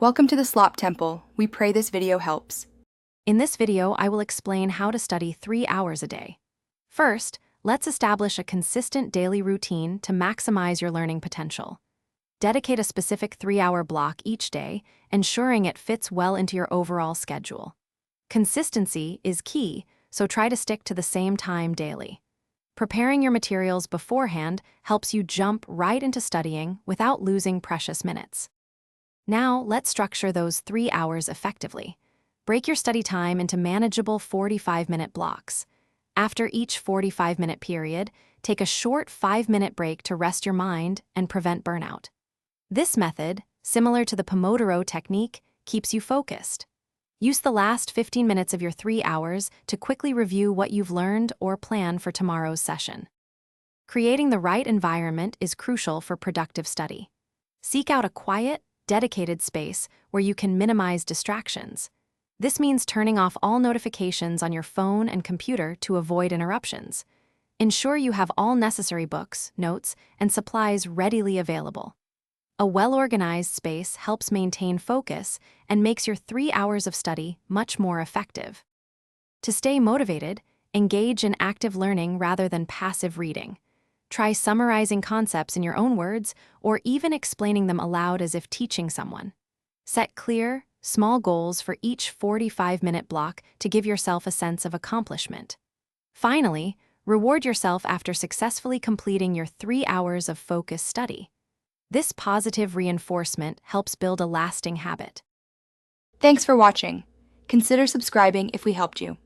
Welcome to the Slop Temple. We pray this video helps. In this video, I will explain how to study 3 hours a day. First, let's establish a consistent daily routine to maximize your learning potential. Dedicate a specific 3-hour block each day, ensuring it fits well into your overall schedule. Consistency is key, so try to stick to the same time daily. Preparing your materials beforehand helps you jump right into studying without losing precious minutes. Now, let's structure those 3 hours effectively. Break your study time into manageable 45-minute blocks. After each 45-minute period, take a short 5-minute break to rest your mind and prevent burnout. This method, similar to the Pomodoro technique, keeps you focused. Use the last 15 minutes of your 3 hours to quickly review what you've learned or plan for tomorrow's session. Creating the right environment is crucial for productive study. Seek out a quiet, dedicated space where you can minimize distractions. This means turning off all notifications on your phone and computer to avoid interruptions. Ensure you have all necessary books, notes, and supplies readily available. A well-organized space helps maintain focus and makes your 3 hours of study much more effective. To stay motivated, engage in active learning rather than passive reading. Try summarizing concepts in your own words or even explaining them aloud as if teaching someone. Set clear, small goals for each 45-minute block to give yourself a sense of accomplishment. Finally, reward yourself after successfully completing your 3 hours of focused study. This positive reinforcement helps build a lasting habit. Thanks for watching. Consider subscribing if we helped you.